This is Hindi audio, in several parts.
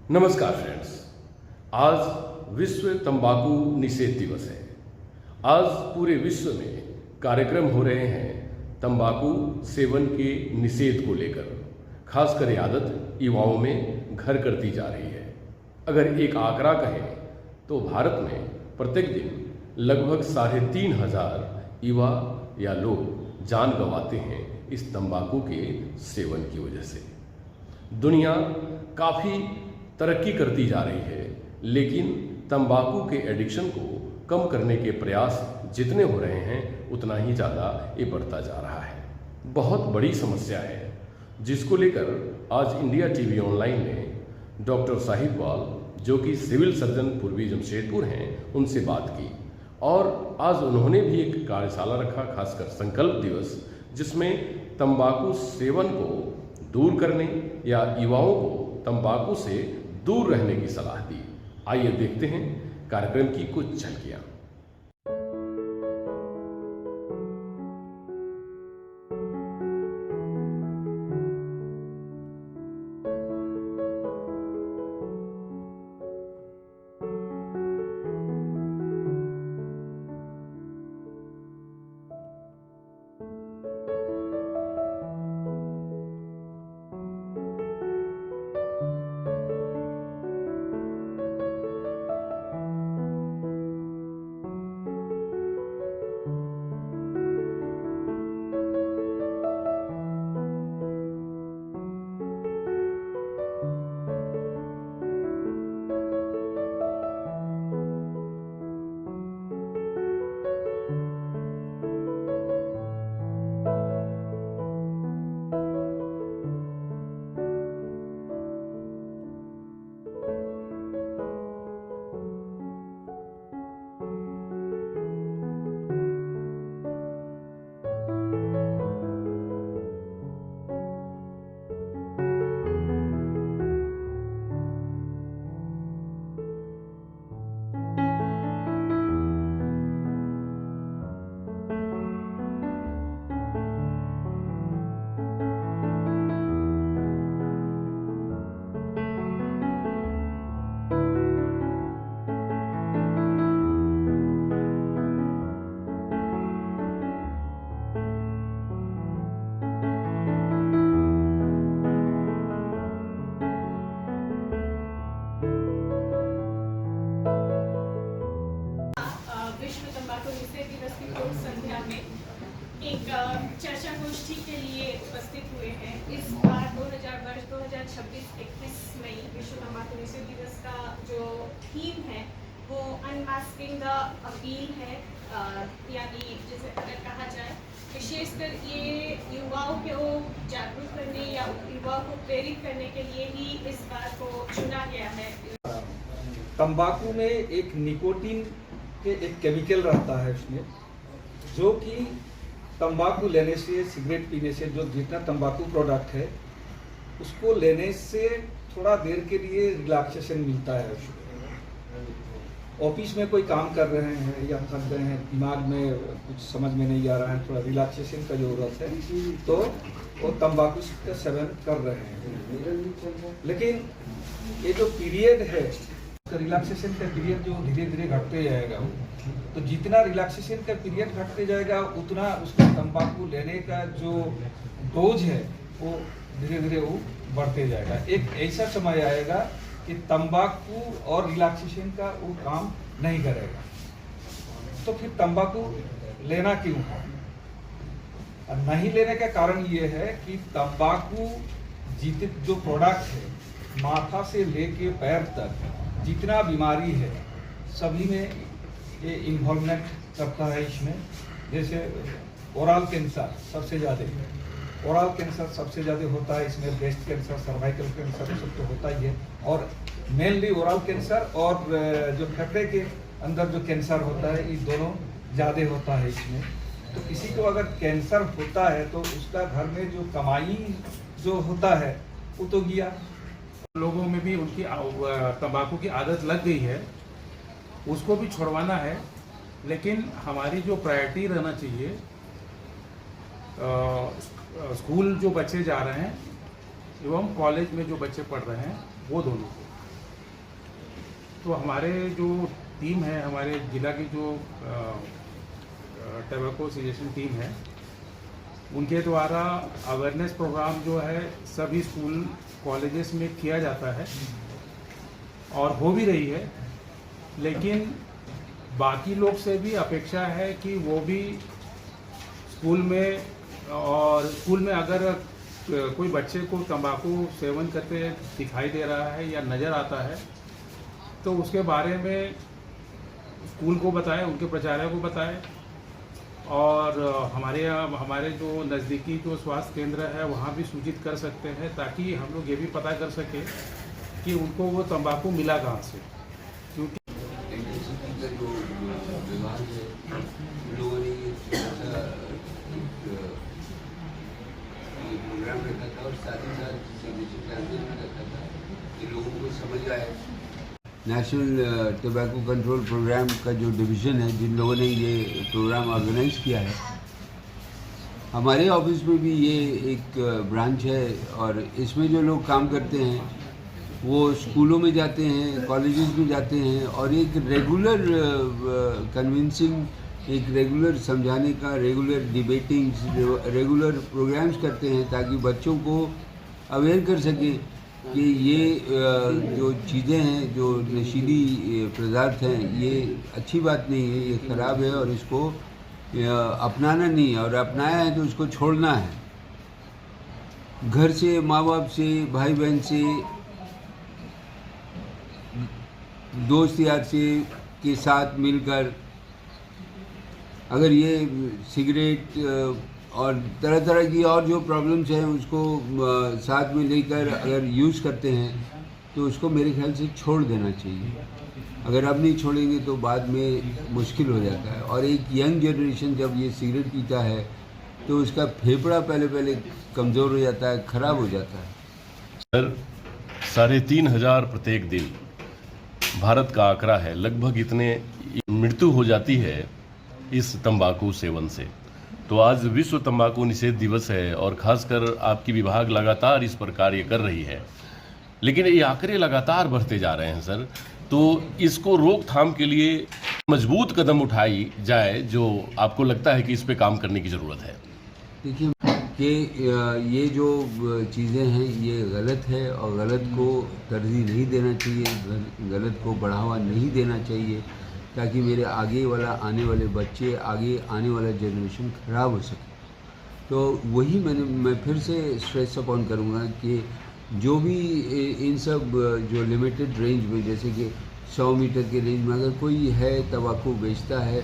नमस्कार फ्रेंड्स। आज विश्व तंबाकू निषेध दिवस है। आज पूरे विश्व में कार्यक्रम हो रहे हैं तंबाकू सेवन के निषेध को लेकर। खासकर यह आदत युवाओं में घर करती जा रही है। अगर एक आंकड़ा कहें तो भारत में प्रत्येक दिन लगभग 3,500 युवा या लोग जान गंवाते हैं इस तंबाकू के सेवन की वजह से। दुनिया काफ़ी तरक्की करती जा रही है, लेकिन तंबाकू के एडिक्शन को कम करने के प्रयास जितने हो रहे हैं उतना ही ज़्यादा ये बढ़ता जा रहा है। बहुत बड़ी समस्या है जिसको लेकर आज इंडिया टीवी ऑनलाइन ने डॉक्टर साहिब वाल, जो कि सिविल सर्जन पूर्वी जमशेदपुर हैं, उनसे बात की और आज उन्होंने भी एक कार्यशाला रखा, खासकर संकल्प दिवस, जिसमें तंबाकू सेवन को दूर करने या युवाओं को तंबाकू से दूर रहने की सलाह दी। आइए देखते हैं कार्यक्रम की कुछ झलकियां। तंबाकू निषेध दिवस की पूर्व संध्या में एक चर्चा गोष्ठी के लिए उपस्थित हुए हैं। इस बार 2026-21 मई विश्व तंबाकू निषेध दिवस का जो थीम है वो अनमास्किंग द अपील है, यानी जैसे अगर कहा जाए विशेषकर ये युवाओं को जागरूक करने या युवाओं को प्रेरित करने के लिए ही इस बार को चुना गया है। तंबाकू में एक निकोटीन के एक केमिकल रहता है उसमें, जो कि तंबाकू लेने से, सिगरेट पीने से, जो जितना तंबाकू प्रोडक्ट है उसको लेने से थोड़ा देर के लिए रिलैक्सेशन मिलता है। ऑफिस में कोई काम कर रहे हैं या थक गए हैं, दिमाग में कुछ समझ में नहीं आ रहा है, थोड़ा रिलैक्सेशन का ज़रूरत है, तो वो तंबाकू का सेवन कर रहे हैं। लेकिन ये जो पीरियड है, रिलैक्सेशन का पीरियड जो धीरे धीरे घटते जाएगा, तो जितना रिलैक्सेशन का पीरियड घटते जाएगा उतना उसका तंबाकू लेने का जो डोज है वो धीरे धीरे वो बढ़ते जाएगा। एक ऐसा समय आएगा कि तंबाकू और रिलैक्सेशन का वो काम नहीं करेगा। तो फिर तंबाकू लेना क्यों है? और नहीं लेने का कारण ये है कि तंबाकू जो प्रोडक्ट है, माथा से लेके पैर तक जितना बीमारी है सभी में ये इन्वॉल्वमेंट करता है इसमें। जैसे ओरल कैंसर सबसे ज़्यादा होता है इसमें, ब्रेस्ट कैंसर, सर्वाइकल कैंसर, सब तो होता ही है, और मेनली ओरल कैंसर और जो फेफड़े के अंदर जो कैंसर होता है, ये दोनों ज़्यादा होता है इसमें। तो किसी को अगर कैंसर होता है तो उसका घर में जो कमाई जो होता है वो तो गया। लोगों में भी उनकी तंबाकू की आदत लग गई है, उसको भी छुड़वाना है। लेकिन हमारी जो प्रायोरिटी रहना चाहिए, स्कूल जो बच्चे जा रहे हैं एवं कॉलेज में जो बच्चे पढ़ रहे हैं वो दोनों को, तो हमारे जो टीम है, हमारे जिला की जो टबैको सजेशन टीम है, उनके द्वारा अवेयरनेस प्रोग्राम जो है सभी स्कूल कॉलेजेस में किया जाता है और हो भी रही है। लेकिन बाकी लोग से भी अपेक्षा है कि वो भी स्कूल में अगर कोई बच्चे को तंबाकू सेवन करते दिखाई दे रहा है या नज़र आता है तो उसके बारे में स्कूल को बताएं, उनके प्राचार्य को बताएं और हमारे जो नज़दीकी जो स्वास्थ्य केंद्र है वहाँ भी सूचित कर सकते हैं, ताकि हम लोग ये भी पता कर सकें कि उनको वो तंबाकू मिला कहाँ से। क्योंकि विभाग है, उन लोगों ने ये छोटा प्रोग्राम रखा था और साथ ही साथ सिग्नेचर कैंपेन भी रखा था कि लोगों को समझ आए। नेशनल टोबैको कंट्रोल प्रोग्राम का जो डिवीज़न है, जिन लोगों ने ये प्रोग्राम ऑर्गेनाइज किया है, हमारे ऑफिस में भी ये एक ब्रांच है और इसमें जो लोग काम करते हैं वो स्कूलों में जाते हैं, कॉलेजेस में जाते हैं और एक रेगुलर कन्विंसिंग, एक रेगुलर समझाने का, रेगुलर डिबेटिंग, रेगुलर प्रोग्राम्स करते हैं ताकि बच्चों को अवेयर कर सके कि ये जो चीज़ें हैं, जो नशीली पदार्थ हैं, ये अच्छी बात नहीं है, ये ख़राब है और इसको अपनाना नहीं है और अपनाया है तो उसको छोड़ना है। घर से, माँ बाप से, भाई बहन से, दोस्त यार से के साथ मिलकर अगर ये सिगरेट और तरह तरह की और जो प्रॉब्लम्स हैं उसको साथ में लेकर अगर यूज़ करते हैं तो उसको मेरे ख्याल से छोड़ देना चाहिए। अगर अब नहीं छोड़ेंगे तो बाद में मुश्किल हो जाता है और एक यंग जनरेशन जब ये सिगरेट पीता है तो उसका फेफड़ा पहले कमज़ोर हो जाता है, ख़राब हो जाता है। सर 3,500 प्रत्येक दिन भारत का आंकड़ा है, लगभग इतने मृत्यु हो जाती है इस तंबाकू सेवन से। तो आज विश्व तंबाकू निषेध दिवस है और खासकर आपकी विभाग लगातार इस पर कार्य कर रही है, लेकिन ये आंकड़े लगातार बढ़ते जा रहे हैं सर। तो इसको रोकथाम के लिए मजबूत कदम उठाई जाए, जो आपको लगता है कि इस पे काम करने की ज़रूरत है। देखिए कि ये जो चीज़ें हैं ये गलत है और गलत को तरजीह नहीं देना चाहिए, गलत को बढ़ावा नहीं देना चाहिए ताकि मेरे आगे आने वाले बच्चे, आगे आने वाला जनरेशन ख़राब हो सके। तो वही मैं फिर से स्ट्रेस अपॉन करूँगा कि जो भी इन सब जो लिमिटेड रेंज में, जैसे कि 100 मीटर के रेंज में अगर कोई है तंबाकू बेचता है,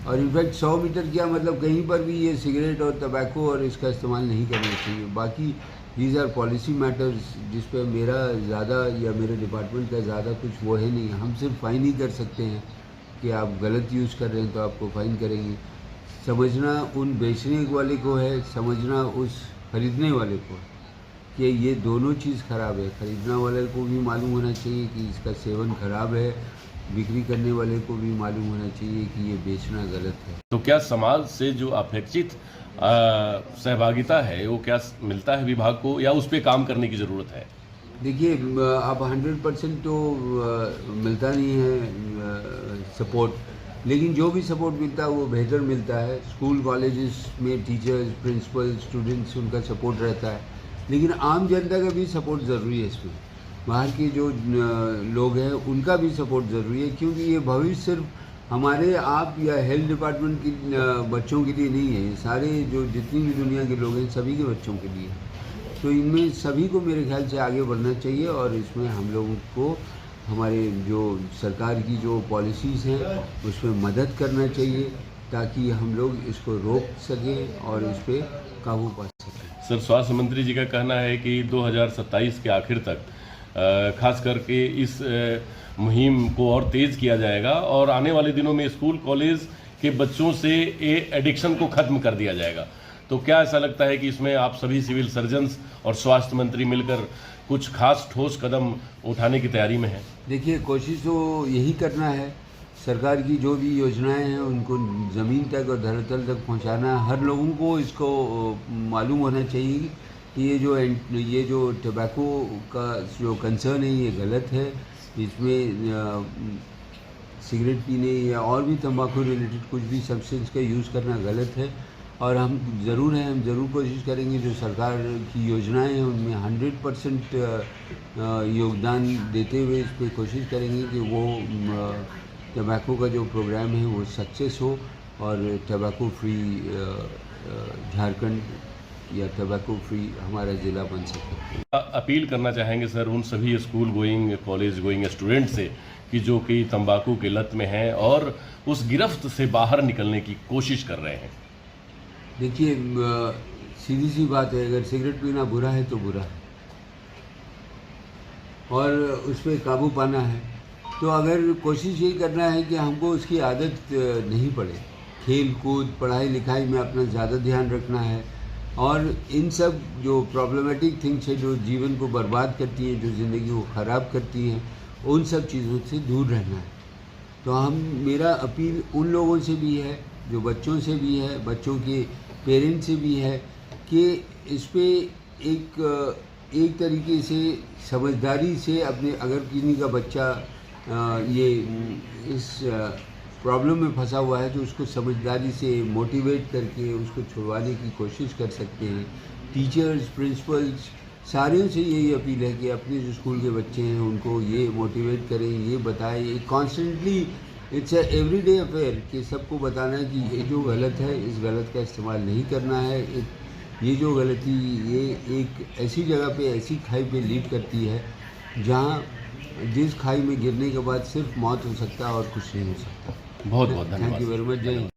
और इनफैक्ट 100 मीटर क्या मतलब कहीं पर भी ये सिगरेट और तंबाकू और इसका इस्तेमाल नहीं करना चाहिए। बाकी दीज आर पॉलिसी मैटर्स जिस पे मेरा ज़्यादा या मेरे डिपार्टमेंट का ज़्यादा कुछ वो है नहीं। हम सिर्फ फ़ाइन ही कर सकते हैं कि आप गलत यूज़ कर रहे हैं तो आपको फ़ाइन करेंगे। समझना उन बेचने वाले को है, समझना उस ख़रीदने वाले को कि ये दोनों चीज़ ख़राब है। ख़रीदने वाले को भी मालूम होना चाहिए कि इसका सेवन ख़राब है, बिक्री करने वाले को भी मालूम होना चाहिए कि ये बेचना गलत है। तो क्या समाज से जो अपेक्षित सहभागिता है वो क्या मिलता है विभाग को, या उस पर काम करने की ज़रूरत है? देखिए अब 100% तो मिलता नहीं है सपोर्ट, लेकिन जो भी सपोर्ट मिलता है वो बेहतर मिलता है। स्कूल कॉलेजेस में टीचर्स, प्रिंसिपल, स्टूडेंट्स, उनका सपोर्ट रहता है, लेकिन आम जनता का भी सपोर्ट ज़रूरी है। इसमें बाहर के जो लोग हैं उनका भी सपोर्ट ज़रूरी है, क्योंकि ये भविष्य सिर्फ हमारे आप या हेल्थ डिपार्टमेंट की बच्चों के लिए नहीं है, ये सारे जो जितनी भी दुनिया के लोग हैं सभी के बच्चों के लिए। तो इनमें सभी को मेरे ख्याल से आगे बढ़ना चाहिए और इसमें हम लोगों को हमारे जो सरकार की जो पॉलिसीज़ हैं उसमें मदद करना चाहिए ताकि हम लोग इसको रोक सकें और इस पर काबू पा सकें। सर, स्वास्थ्य मंत्री जी का कहना है कि 2027 के आखिर तक खास करके इस मुहिम को और तेज़ किया जाएगा और आने वाले दिनों में स्कूल कॉलेज के बच्चों से ये एडिक्शन को ख़त्म कर दिया जाएगा। तो क्या ऐसा लगता है कि इसमें आप सभी सिविल सर्जन्स और स्वास्थ्य मंत्री मिलकर कुछ खास ठोस कदम उठाने की तैयारी में हैं? देखिए, कोशिश तो यही करना है, सरकार की जो भी योजनाएं हैं उनको ज़मीन तक और धरातल तक पहुंचाना। हर लोगों को इसको मालूम होना चाहिए कि ये जो टोबैको का जो कंसर्न है ये गलत है, इसमें सिगरेट पीने या और भी तंबाकू रिलेटेड कुछ भी सब्सटेंस का यूज़ करना गलत है। और हम ज़रूर कोशिश करेंगे जो सरकार की योजनाएं हैं उनमें 100% योगदान देते हुए इस पर कोशिश करेंगे कि वो टबैको का जो प्रोग्राम है वो सक्सेस हो और टबैको फ्री झारखंड या टबैको फ्री हमारा ज़िला बन सके। अपील करना चाहेंगे सर उन सभी school going college going student से कि जो कि तंबाकू के लत में हैं और उस गिरफ्त से बाहर निकलने की कोशिश कर रहे हैं। देखिए सीधी सी बात है, अगर सिगरेट पीना बुरा है तो बुरा है और उस पर काबू पाना है तो अगर कोशिश यही करना है कि हमको उसकी आदत नहीं पड़े, खेल कूद पढ़ाई लिखाई में अपना ज़्यादा ध्यान रखना है और इन सब जो प्रॉब्लमेटिक थिंग्स है जो जीवन को बर्बाद करती हैं, जो ज़िंदगी को ख़राब करती हैं, उन सब चीज़ों से दूर रहना है। तो मेरा अपील उन लोगों से भी है, जो बच्चों से भी है, बच्चों के पेरेंट्स से भी है कि इस पे एक तरीके से समझदारी से अपने अगर किसी का बच्चा ये इस प्रॉब्लम में फंसा हुआ है तो उसको समझदारी से मोटिवेट करके उसको छुड़वाने की कोशिश कर सकते हैं। टीचर्स, प्रिंसिपल्स सारे से यही अपील है कि अपने जो स्कूल के बच्चे हैं उनको ये मोटिवेट करें, ये बताएं, ये constantly it's a everyday affair कि सबको बताना है कि ये जो गलत है इस गलत का इस्तेमाल नहीं करना है। ये जो गलती ये एक ऐसी जगह पे ऐसी खाई पे लीड करती है जहाँ जिस खाई में गिरने के बाद सिर्फ मौत हो सकता है और कुछ नहीं हो सकता। बहुत बहुत धन्यवाद। Thank you very much. जय हिंद।